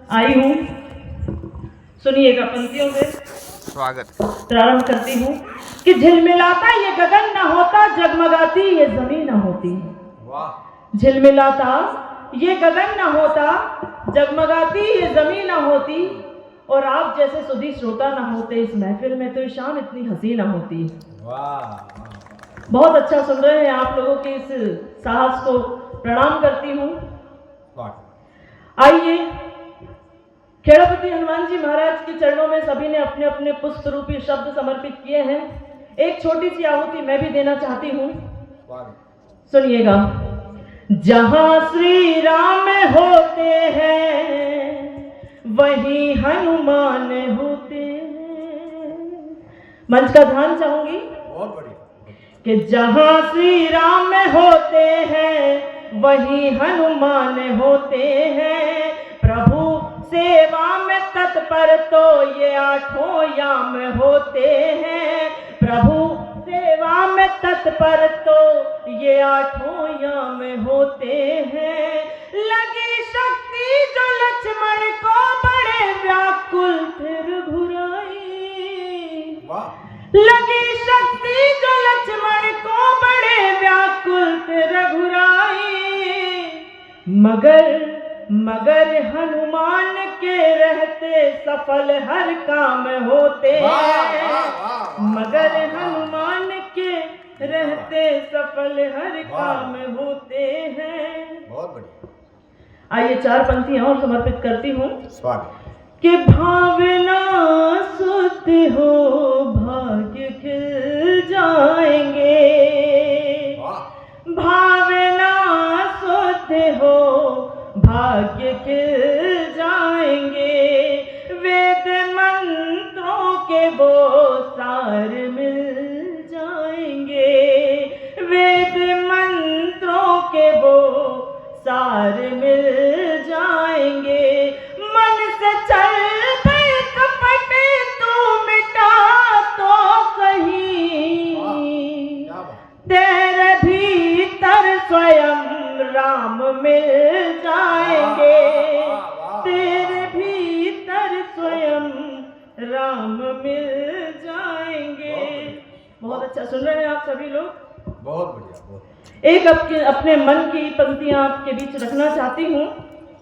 आई हूँ। सुनिएगा, पंक्तियों से स्वागत प्रारंभ करती हूँ कि झिलमिलाता ये गगन न होता, जगमगाती ये जमीन न होती। वाह। झिलमिलाता ये गगन न होता, जगमगाती ये जमीन न होती, और आप जैसे सुधी श्रोता न होते इस महफिल में तो ये शाम इतनी हंसी न होती। वाह। बहुत अच्छा सुन रहे हैं आप लोगों के इस साहस को प्रणाम करती हूँ। आइए, खेड़ापति हनुमान जी महाराज के चरणों में सभी ने अपने अपने पुष्प रूपी शब्द समर्पित किए हैं। एक छोटी सी आहुति मैं भी देना चाहती हूँ, सुनिएगा। जहां श्री राम होते हैं वहीं हनुमान होते हैं। मंच का ध्यान चाहूंगी। बहुत बढ़िया। कि जहां श्री राम होते हैं वहीं हनुमान होते हैं। प्रभु सेवा में तत्पर तो ये आठों याम होते हैं। प्रभु सेवा में तत्पर तो ये आठों याम होते हैं। लगी शक्ति जो लक्ष्मण को बड़े व्याकुल फिर घुराई। लगी शक्ति जो लक्ष्मण को बड़े व्याकुल फिर घुराई। मगर हनुमान के रहते सफल हर काम होते हैं। मगर हनुमान के रहते सफल हर काम होते हैं। बहुत बढ़िया। आइए, 4 पंक्तियां और समर्पित करती हूँ। स्वागत। कि भावना सुध हो भाग्य खिल जाएंगे। भावना सुध हो भाग्य खिल जाएंगे। वेद मंत्रों के वो सार मिल जाएंगे। वेद मंत्रों के वो सार मिल जाएंगे। मन से चल पे कपट तू मिटा तो सही। तेरे भीतर स्वयं राम मिल जाएंगे। तेरे भीतर स्वयं राम मिल जाएंगे। बहुत अच्छा सुन रहे हैं आप सभी लोग। बहुत बढ़िया। एक अपने मन की पंक्तियां आपके बीच रखना चाहती हूँ।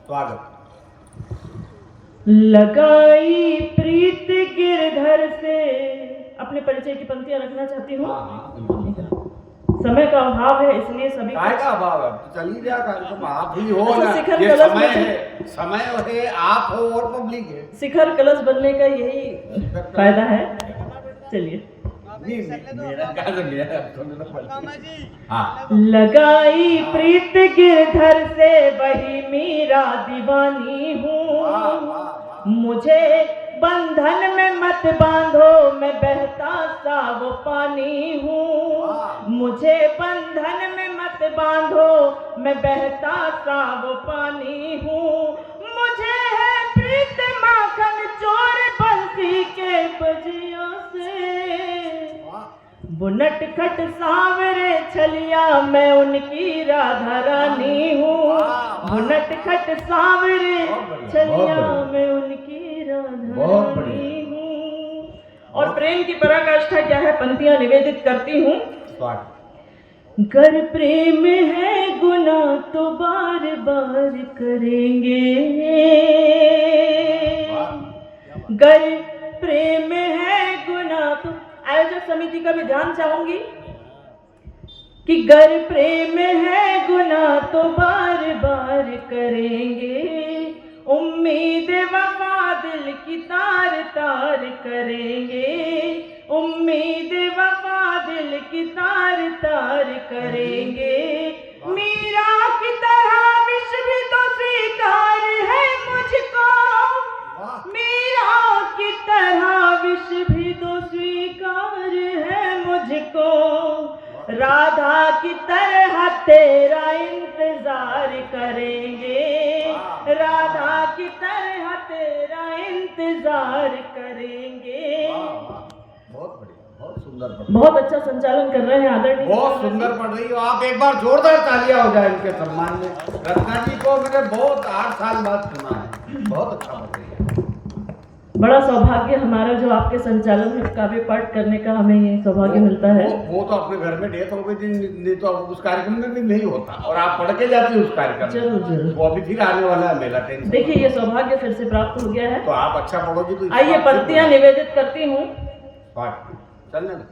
स्वागत। लगाई प्रीत गिरधर से, अपने परिचय की पंक्तियां रखना चाहती हूँ। समय का अभाव है इसलिए सभी काय का अभाव है तो चली जा कार्यक्रम आप ही हो अच्छा, ना। शिखर ये कलश समय है आप हो और पब्लिक है। शिखर कलश बनने का यही फायदा है। चलिए। लगाई प्रीत गिरधर से वही मीरा दीवानी हूँ। मुझे बंधन में मत बांधो मैं बहता सा वो पानी हूँ। मुझे बंधन में मत बांधो मैं बहता सा वो पानी हूँ। मुझे है प्रीत माखन चोर बंसी के बजिया से। वो नटखट सांवरे छलिया मैं उनकी राधा रानी हूँ। वो नटखट सांवरे छलिया मैं उनकी राधा रानी हूँ। और प्रेम की पराकाष्ठा क्या है, पंक्तियां निवेदित करती हूँ। गर प्रेम है गुनाह तो बार बार करेंगे। गर प्रेम है गुनाह तो, आयोजक समिति का भी ध्यान चाहूंगी कि गर प्रेम है गुनाह तो बार बार करेंगे। उम्मीद वफा दिल की तार तार करेंगे। उम्मीद वफा दिल की तार तार करेंगे। मीरा की तरह विष भी तो स्वीकार है मुझको। मीरा की तरह विष भी तो स्वीकार है मुझको। राधा की तरह तेरा इंतजार करेंगे। राधा की तरह तेरा इंतजार करेंगे। बहुत बढ़िया, बहुत सुंदर। बहुत अच्छा संचालन कर रहे हैं आदरणीय। बहुत सुंदर पढ़ रही हो आप। एक बार जोरदार तालियां हो जाए इनके सम्मान में। रत्ना जी को मैंने बहुत 8 साल बाद सुना है। बहुत अच्छा पढ़ रही है। बड़ा सौभाग्य हमारा जो आपके संचालन में काव्य पाठ करने का हमें ये सौभाग्य मिलता है। वो तो अपने घर में डेथ हो गई थी, नहीं तो उस कार्यक्रम में भी नहीं होता, और आप पढ़ के जाती उस कार्यक्रम जरूर में। जरूर। वो अभी फिर आने वाला है मेला, टेंशन। देखिए ये सौभाग्य फिर से प्राप्त हो गया है। तो आप अच्छा पढ़ोगी तो आइए पंक्तियां निवेदित करती हूँ। चलने दो।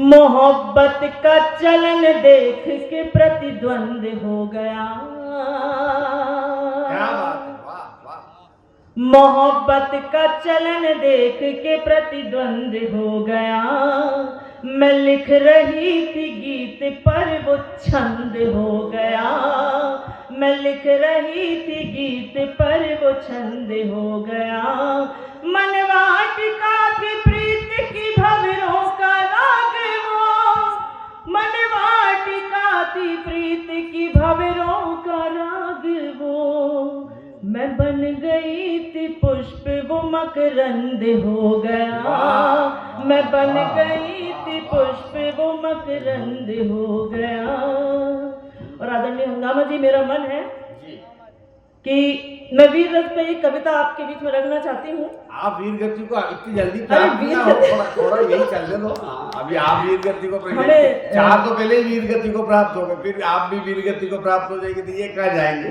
मोहब्बत का चलन देख के प्रतिद्वंद हो गया। क्या बात है, वाह वाह। मोहब्बत का चलन देख के प्रतिद्वंद हो गया। मैं लिख रही थी गीत पर वो छंद हो गया। मैं लिख रही थी गीत पर वो छंद हो गया। मनवाटिका थी प्रीत की भंवरों का राग वो। मनवाटिका थी प्रीत की भंवरों का राग वो। मैं बन गई थी पुष्प वो मकरंद हो गया। मैं बन गई थी पुष्प वो मकरंद हो गया। और आदरणीय हंगामा जी, मेरा मन है कि मैं वीर रथ पे एक कविता आपके बीच में रखना चाहती हूँ। आप वीर गति को इतनी जल्दी प्राप्त ना हो, थोड़ा यही चलने दो। अभी आप वीर गति को हमें 4 तो पहले ही वीर गति को प्राप्त हो गए, फिर आप भी वीर गति को प्राप्त हो जाएगी, तो ये कहाँ जाएंगे?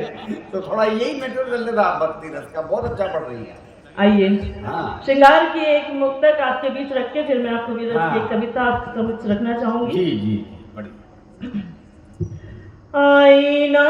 तो थोड़ा यही मैटर चलने दो। आप भक्ति रस का बहुत अच्छा पढ़ रही है। आइए, हाँ श्रृंगार की एक मुक्तक आपके बीच रख के फिर मैं आपको वीर रथ की हाँ। एक कविता आपके समक्ष रखना चाहूंगी। जी जी, बड़ी आईना